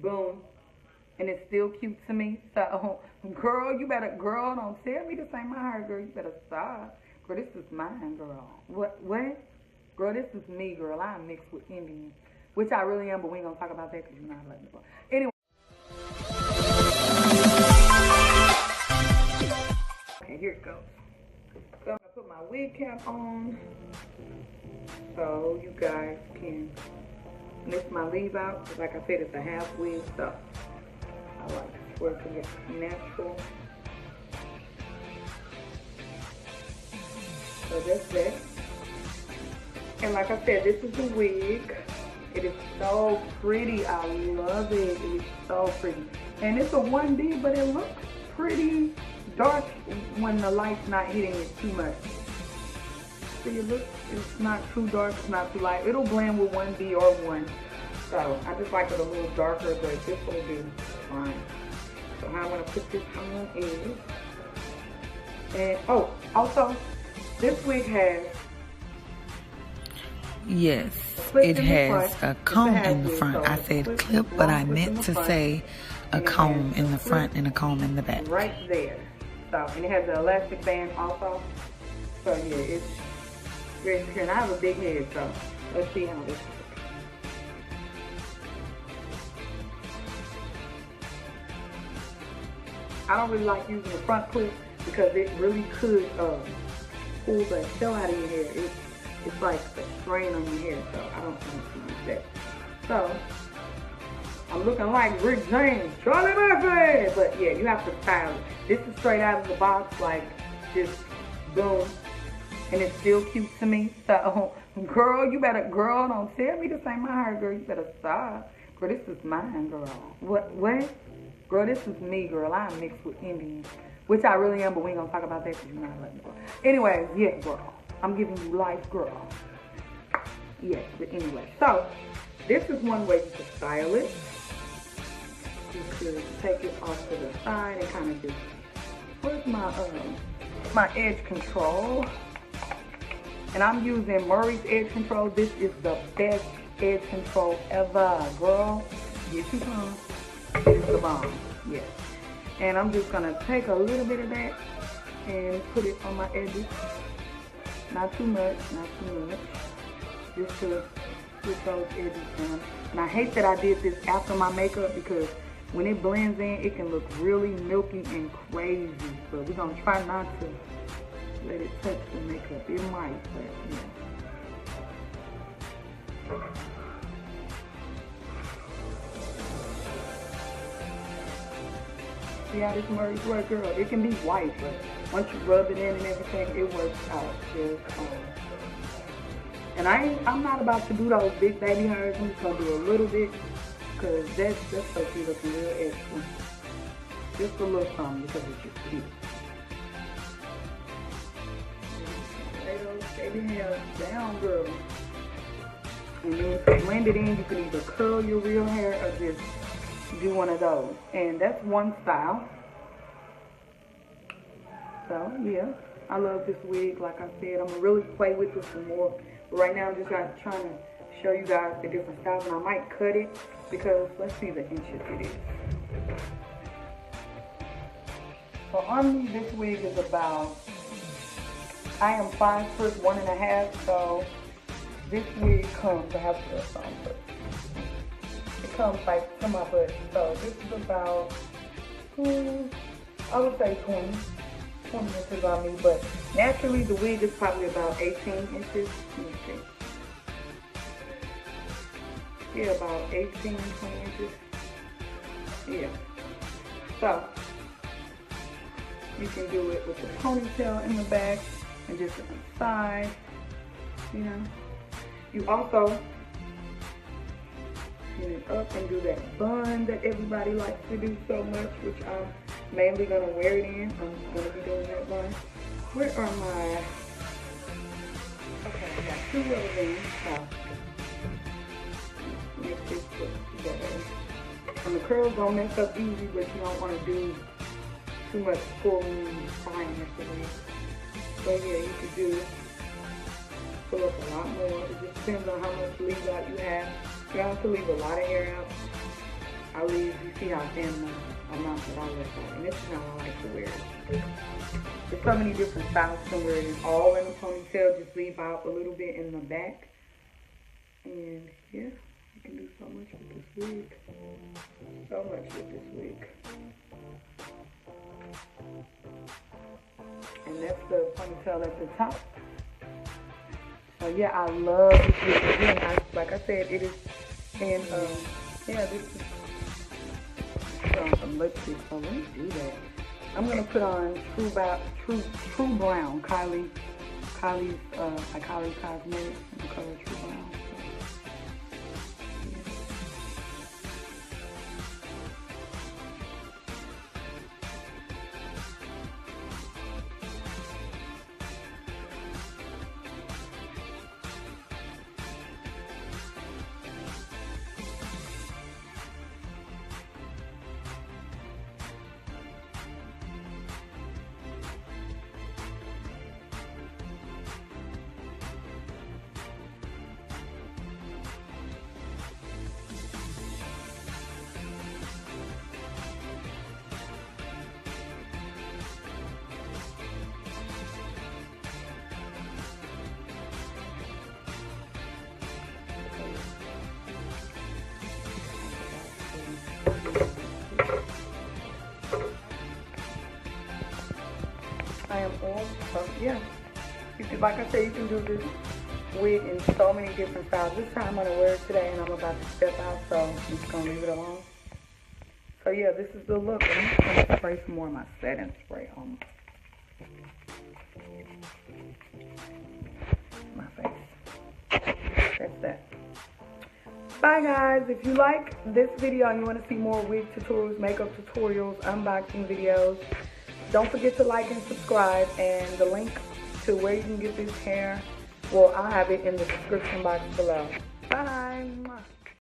boom. And it's still cute to me. So, girl, you better, girl, don't tell me this ain't my hair, girl. You better stop. Girl, this is mine, girl. What? Girl, this is me, girl. I'm mixed with Indian. Which I really am, but we ain't gonna talk about that because you're not letting me go. Anyway. Okay, here it goes. So I'm gonna put my wig cap on so you guys can lift my leave out. Cause like I said, it's a half wig, so I like for it to get natural. So that's that. And like I said, this is a wig. It is so pretty. I love it. It is so pretty. And it's a 1D, but it looks pretty dark when the light's not hitting it too much. See, it looks, it's not too dark, it's not too light. It'll blend with 1D or 1. So I just like it a little darker, but this will do fine. So how I'm gonna put this on is, and oh, also, this wig has, yes, it has a comb in the front. I said clip, but I meant to say a comb in the front and a comb in the back. Right there. So, and it has an elastic band also. So yeah, it's very secure. And I have a big head, so let's see how this is. I don't really like using the front clip because it really could pull the hell out of your hair. It's like a strain on your hair, so I don't want to use that. So I'm looking like Rick James, Charlie Murphy, but yeah, you have to style it. This is straight out of the box, like just boom, and it's still cute to me. So girl, you better, girl, don't tell me this ain't my hair, girl. You better stop. Girl, this is mine, girl. What? Girl, this is me, girl. I'm mixed with Indian, which I really am, but we ain't gonna talk about that because you're not letting me go. Anyways, yeah, girl. I'm giving you life, girl. Yes, but anyway. So, this is one way you can style it. You could take it off to the side and kind of just, where's my edge control? And I'm using Murray's edge control. This is the best edge control ever, girl. Get you some. It's the bomb, yes. And I'm just gonna take a little bit of that and put it on my edges. Not too much, not too much. Just to put those edges down. And I hate that I did this after my makeup because when it blends in, it can look really milky and crazy. So we're gonna try not to let it touch the makeup. It might, but yeah. See how this Murray's work, girl? It can be white, but once you rub it in and everything, it works out just fine. And I'm not about to do those big baby hairs. I'm just gonna do a little bit, cause that's so cute, looking real extra. Just a little something because it's just cute. Lay those baby hairs down, girl. And then to blend it in, you can either curl your real hair or just do one of those. And that's one style. So yeah, I love this wig. Like I said, I'm gonna really play with it some more. But right now I'm just trying to show you guys the different styles, and I might cut it because let's see the inches it is. So on me, this wig is about, I am 5'1.5", so this wig comes, I have to put some, but it comes like to my butt. So this is about, I would say 20 inches on me, but naturally the wig is probably about 18 inches. Let me see. Yeah, about 18, 20 inches. Yeah. So you can do it with the ponytail in the back and just on the side, you know. You also pin it up and do that bun that everybody likes to do so much, which I'm mainly gonna wear it in. I'm gonna be doing that bun. Where are my, okay, I got 2 of them. Make this look together. And the curls don't mess up easy, but you don't want to do too much pulling, flying yesterday. So yeah, you could do pull up a lot more. It just depends on how much leave out you have. You have to leave a lot of hair out. I leave, you see how thin the amount that I look like. And this is how I like to wear it. There's so many different styles. You can wear it all in a ponytail, just leave out a little bit in the back. And yeah, you can do so much with this wig. So much with this wig. And that's the ponytail at the top. So yeah, I love this wig. Again, like I said, it is in, yeah, this is some lipstick. So let me do that. I'm gonna put on True Brown, Kylie Cosmetics in the color True Brown. I am all, so yeah. You can, like I said, you can do this wig in so many different styles. This time I'm going to wear it today and I'm about to step out, so I'm just going to leave it alone. So yeah, this is the look. And I'm just going to spray some more of my setting spray on my face. That's that. Bye guys. If you like this video and you want to see more wig tutorials, makeup tutorials, unboxing videos, don't forget to like and subscribe, and the link to where you can get this hair, well, I'll have it in the description box below. Bye.